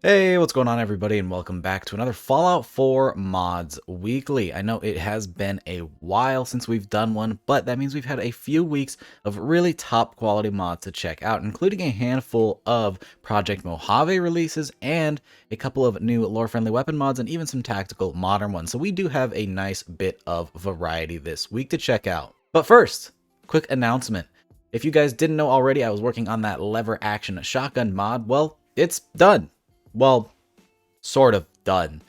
Hey, what's going on everybody, and welcome back to another Fallout 4 Mods Weekly. I know it has been a while since we've done one, but that means we've had a few weeks of really top quality mods to check out, including a handful of Project Mojave releases and a couple of new lore-friendly weapon mods and even some tactical modern ones. So we do have a nice bit of variety this week to check out. But first, quick announcement. If you guys didn't know already, I was working on that lever action shotgun mod. Well, it's done. Well, sort of done.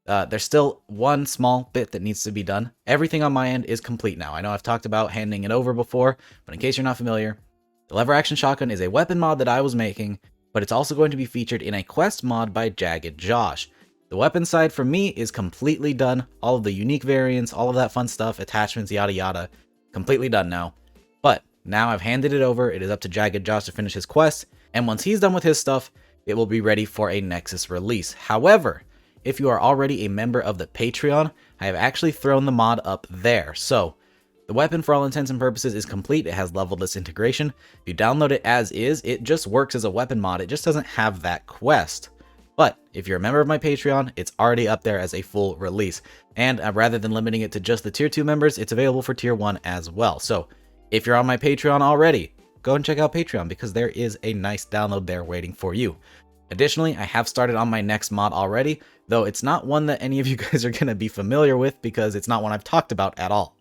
There's still one small bit that needs to be done. Everything on my end is complete now. I know I've talked about handing it over before, but in case you're not familiar, the lever action shotgun is a weapon mod that I was making, but it's also going to be featured in a quest mod by HcGxGrill. The weapon side for me is completely done. All of the unique variants, all of that fun stuff, attachments, yada yada, completely done now. But now I've handed it over. It is up to HcGxGrill to finish his quest, and once he's done with his stuff, it will be ready for a Nexus release. However, if you are already a member of the Patreon, I have actually thrown the mod up there. So the weapon, for all intents and purposes, is complete. It has leveled integration. If you download it as is, it just works as a weapon mod. It just doesn't have that quest. But if you're a member of my Patreon, it's already up there as a full release. And rather than limiting it to just the tier 2 members, it's available for tier 1 as well. So if you're on my Patreon already, go and check out Patreon because there is a nice download there waiting for you. Additionally, I have started on my next mod already, though it's not one that any of you guys are going to be familiar with because it's not one I've talked about at all.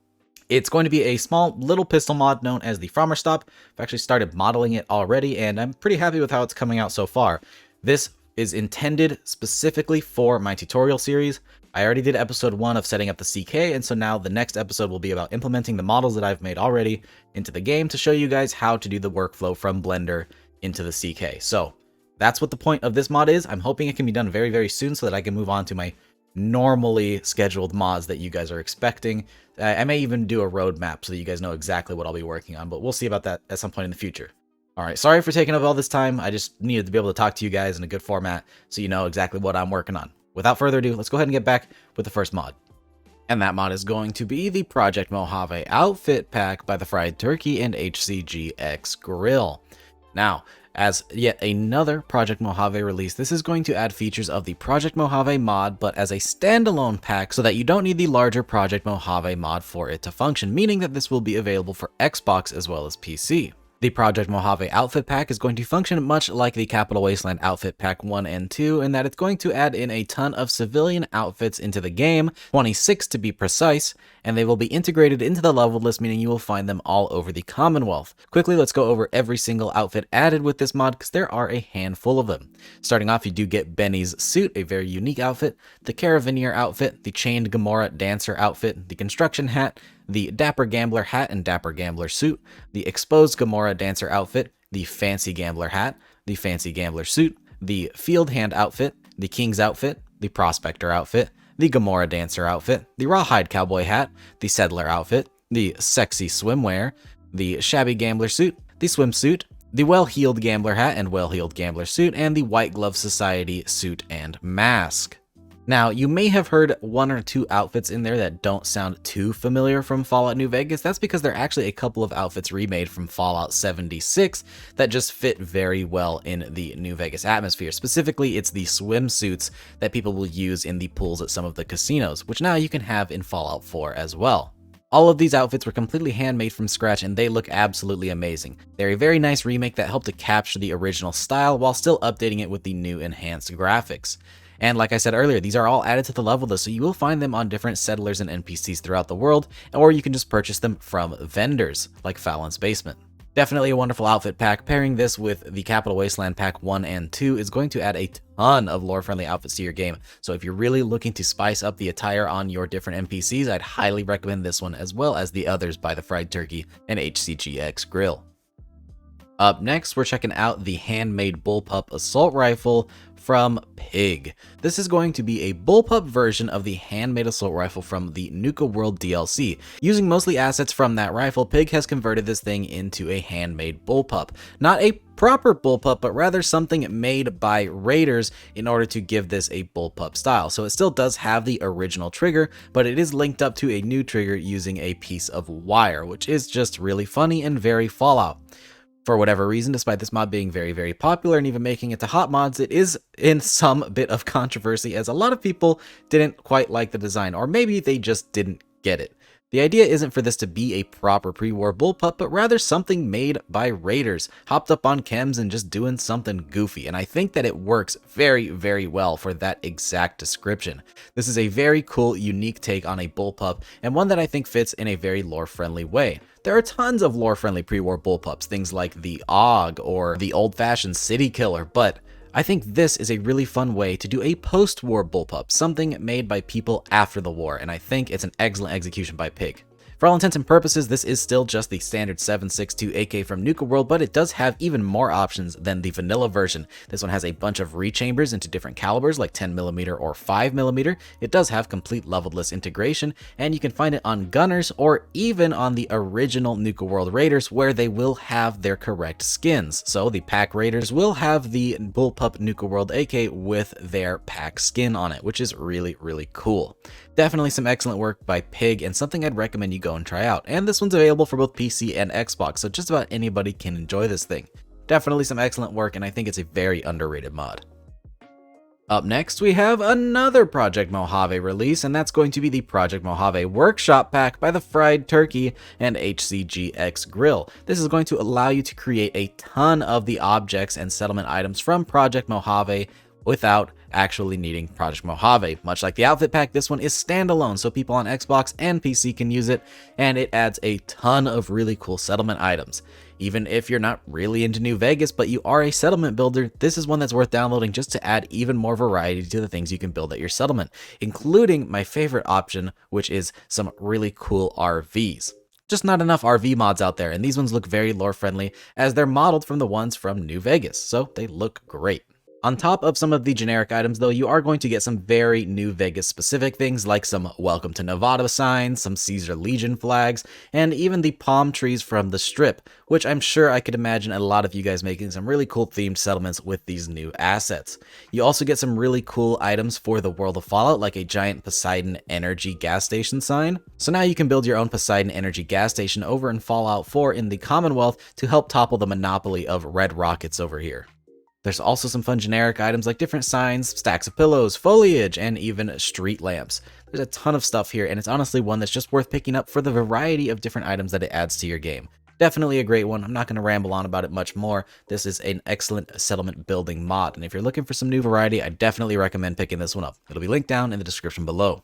It's going to be a small little pistol mod known as the Frommer Stop. I've actually started modeling it already, and I'm pretty happy with how it's coming out so far. This is intended specifically for my tutorial series. I already did episode 1 of setting up the CK, and so now the next episode will be about implementing the models that I've made already into the game to show you guys how to do the workflow from Blender into the CK. So that's what the point of this mod is. I'm hoping it can be done very, very soon so that I can move on to my normally scheduled mods that you guys are expecting. I may even do a roadmap so that you guys know exactly what I'll be working on, but we'll see about that at some point in the future. Alright, sorry for taking up all this time. I just needed to be able to talk to you guys in a good format so you know exactly what I'm working on. Without further ado, let's go ahead and get back with the first mod. And that mod is going to be the Project Mojave Outfit Pack by TheFriedturkey and HcGxGrill. Now, as yet another Project Mojave release, this is going to add features of the Project Mojave mod, but as a standalone pack so that you don't need the larger Project Mojave mod for it to function, meaning that this will be available for Xbox as well as PC. The Project Mojave Outfit Pack is going to function much like the Capital Wasteland Outfit Pack 1 and 2 in that it's going to add in a ton of civilian outfits into the game, 26 to be precise, and they will be integrated into the level list, meaning you will find them all over the Commonwealth. Quickly, let's go over every single outfit added with this mod because there are a handful of them. Starting off, you do get Benny's suit, a very unique outfit, the Carabinier outfit, the Chained Gamora Dancer outfit, the Construction hat, the Dapper Gambler hat and Dapper Gambler suit, the Exposed Gamora Dancer outfit, the Fancy Gambler hat, the Fancy Gambler suit, the Field Hand outfit, the King's outfit, the Prospector outfit, the Gamora Dancer outfit, the Rawhide Cowboy hat, the Settler outfit, the Sexy Swimwear, the Shabby Gambler suit, the Swimsuit, the Well-Heeled Gambler hat and Well-Heeled Gambler suit, and the White Glove Society suit and mask. Now, you may have heard one or two outfits in there that don't sound too familiar from Fallout New Vegas. That's because they're actually a couple of outfits remade from Fallout 76 that just fit very well in the New Vegas atmosphere. Specifically, it's the swimsuits that people will use in the pools at some of the casinos, which now you can have in Fallout 4 as well. All of these outfits were completely handmade from scratch and they look absolutely amazing. They're a very nice remake that helped to capture the original style while still updating it with the new enhanced graphics. And like I said earlier, these are all added to the level list, so you will find them on different settlers and NPCs throughout the world, or you can just purchase them from vendors, like Fallon's Basement. Definitely a wonderful outfit pack. Pairing this with the Capital Wasteland Pack 1 and 2 is going to add a ton of lore-friendly outfits to your game, so if you're really looking to spice up the attire on your different NPCs, I'd highly recommend this one as well as the others by TheFriedturkey and HcGxGrill. Up next, we're checking out the Handmade Bullpup Assault Rifle from Pig. This is going to be a Bullpup version of the Handmade Assault Rifle from the Nuka World DLC. Using mostly assets from that rifle, Pig has converted this thing into a handmade Bullpup. Not a proper Bullpup, but rather something made by raiders in order to give this a Bullpup style. So it still does have the original trigger, but it is linked up to a new trigger using a piece of wire, which is just really funny and very Fallout. For whatever reason, despite this mod being very, very popular and even making it to hot mods, it is in some bit of controversy as a lot of people didn't quite like the design, or maybe they just didn't get it. The idea isn't for this to be a proper pre-war bullpup, but rather something made by raiders, hopped up on chems and just doing something goofy, and I think that it works very, very well for that exact description. This is a very cool, unique take on a bullpup, and one that I think fits in a very lore-friendly way. There are tons of lore-friendly pre-war bullpups, things like the Og or the old-fashioned City Killer, but I think this is a really fun way to do a post-war bullpup, something made by people after the war, and I think it's an excellent execution by Pig. For all intents and purposes, this is still just the standard 7.62 AK from Nuka World, but it does have even more options than the vanilla version. This one has a bunch of rechambers into different calibers like 10mm or 5mm. It does have complete leveled-less integration, and you can find it on gunners or even on the original Nuka World Raiders where they will have their correct skins. So the pack Raiders will have the Bullpup Nuka World AK with their pack skin on it, which is really, really cool. Definitely some excellent work by Pig and something I'd recommend you go and try out. And this one's available for both PC and Xbox, so just about anybody can enjoy this thing. Definitely some excellent work, and I think it's a very underrated mod. Up next, we have another Project Mojave release, and that's going to be the Project Mojave Workshop Pack by TheFriedturkey and HcGxGrill. This is going to allow you to create a ton of the objects and settlement items from Project Mojave without actually needing Project Mojave. Much like the outfit pack, this one is standalone, so people on Xbox and PC can use it, and it adds a ton of really cool settlement items. Even if you're not really into New Vegas, but you are a settlement builder, this is one that's worth downloading just to add even more variety to the things you can build at your settlement, including my favorite option, which is some really cool RVs. Just not enough RV mods out there, and these ones look very lore friendly as they're modeled from the ones from New Vegas, so they look great. On top of some of the generic items though, you are going to get some very New Vegas specific things like some Welcome to Nevada signs, some Caesar Legion flags, and even the palm trees from the Strip, which I'm sure I could imagine a lot of you guys making some really cool themed settlements with these new assets. You also get some really cool items for the world of Fallout, like a giant Poseidon Energy gas station sign. So now you can build your own Poseidon Energy gas station over in Fallout 4 in the Commonwealth to help topple the monopoly of red rockets over here. There's also some fun generic items like different signs, stacks of pillows, foliage, and even street lamps. There's a ton of stuff here, and it's honestly one that's just worth picking up for the variety of different items that it adds to your game. Definitely a great one. I'm not going to ramble on about it much more. This is an excellent settlement building mod, and if you're looking for some new variety, I definitely recommend picking this one up. It'll be linked down in the description below.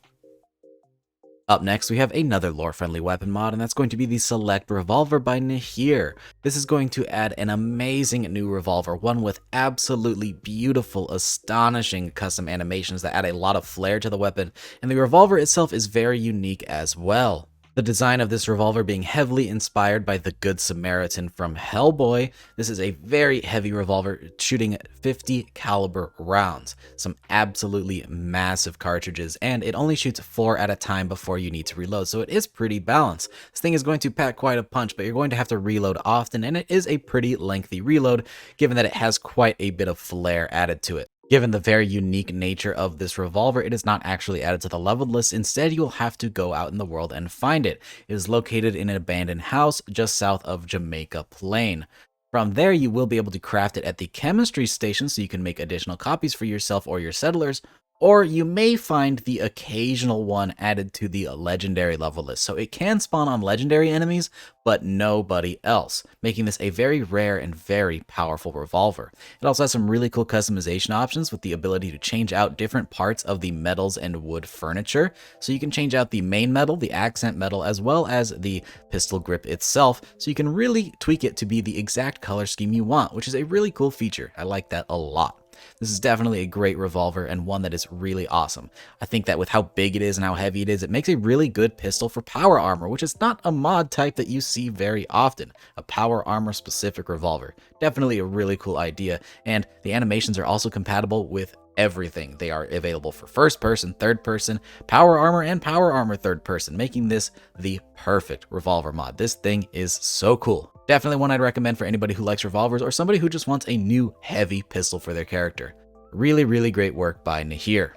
Up next, we have another lore-friendly weapon mod, and that's going to be the Select Revolver by neeher. This is going to add an amazing new revolver, one with absolutely beautiful, astonishing custom animations that add a lot of flair to the weapon, and the revolver itself is very unique as well. The design of this revolver being heavily inspired by the Good Samaritan from Hellboy. This is a very heavy revolver shooting 50 caliber rounds, some absolutely massive cartridges, and it only shoots 4 at a time before you need to reload, so it is pretty balanced. This thing is going to pack quite a punch, but you're going to have to reload often, and it is a pretty lengthy reload, given that it has quite a bit of flair added to it. Given the very unique nature of this revolver, it is not actually added to the leveled list. Instead, you'll have to go out in the world and find it. It is located in an abandoned house just south of Jamaica Plain. From there, you will be able to craft it at the chemistry station so you can make additional copies for yourself or your settlers, or you may find the occasional one added to the legendary level list. So it can spawn on legendary enemies, but nobody else, making this a very rare and very powerful revolver. It also has some really cool customization options with the ability to change out different parts of the metals and wood furniture. So you can change out the main metal, the accent metal, as well as the pistol grip itself. So you can really tweak it to be the exact color scheme you want, which is a really cool feature. I like that a lot. This is definitely a great revolver and one that is really awesome. I think that with how big it is and how heavy it is, it makes a really good pistol for power armor, which is not a mod type that you see very often. A power armor specific revolver. Definitely a really cool idea, and the animations are also compatible with everything. They are available for first person, third person, power armor, and power armor third person, making this the perfect revolver mod. This thing is so cool. Definitely one I'd recommend for anybody who likes revolvers or somebody who just wants a new heavy pistol for their character. Really, really great work by neeher.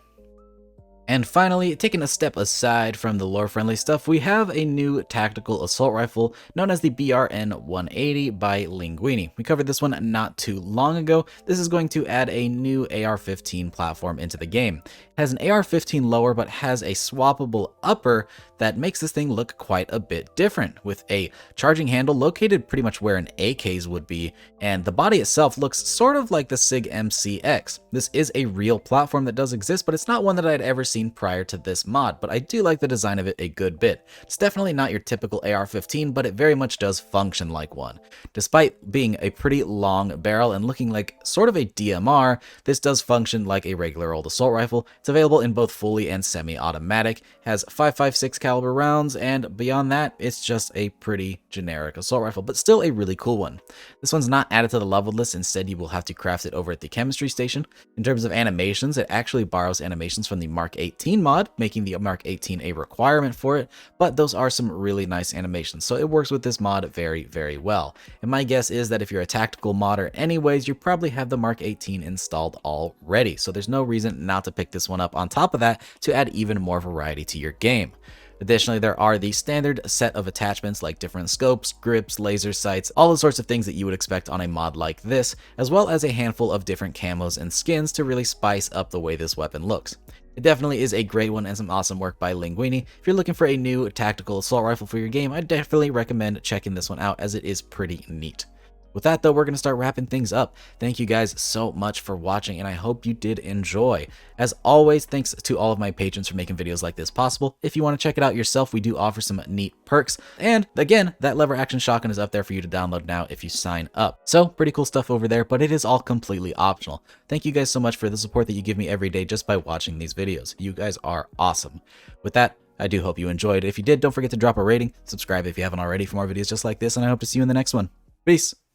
And finally, taking a step aside from the lore-friendly stuff, we have a new tactical assault rifle known as the BRN-180 by Linguini. We covered this one not too long ago. This is going to add a new AR-15 platform into the game. It has an AR-15 lower but has a swappable upper that makes this thing look quite a bit different, with a charging handle located pretty much where an AK's would be, and the body itself looks sort of like the SIG MCX. This is a real platform that does exist, but it's not one that I'd ever seen prior to this mod, but I do like the design of it a good bit. It's definitely not your typical AR-15, but it very much does function like one. Despite being a pretty long barrel and looking like sort of a DMR, this does function like a regular old assault rifle. It's available in both fully and semi-automatic, has 5.56 caliber rounds, and beyond that, it's just a pretty generic assault rifle, but still a really cool one. This one's not added to the level list, instead you will have to craft it over at the chemistry station. In terms of animations, it actually borrows animations from the Mark 18 mod, making the Mark 18 a requirement for it, but those are some really nice animations, so it works with this mod very, very well. And my guess is that if you're a tactical modder anyways, you probably have the Mark 18 installed already, so there's no reason not to pick this one up on top of that to add even more variety to your game. Additionally, there are the standard set of attachments like different scopes, grips, laser sights, all the sorts of things that you would expect on a mod like this, as well as a handful of different camos and skins to really spice up the way this weapon looks. It definitely is a great one and some awesome work by Linguini. If you're looking for a new tactical assault rifle for your game, I definitely recommend checking this one out as it is pretty neat. With that though, we're going to start wrapping things up. Thank you guys so much for watching, and I hope you did enjoy. As always, thanks to all of my patrons for making videos like this possible. If you want to check it out yourself, we do offer some neat perks. And again, that lever action shotgun is up there for you to download now if you sign up. So pretty cool stuff over there, but it is all completely optional. Thank you guys so much for the support that you give me every day just by watching these videos. You guys are awesome. With that, I do hope you enjoyed. If you did, don't forget to drop a rating, subscribe if you haven't already for more videos just like this, and I hope to see you in the next one. Peace!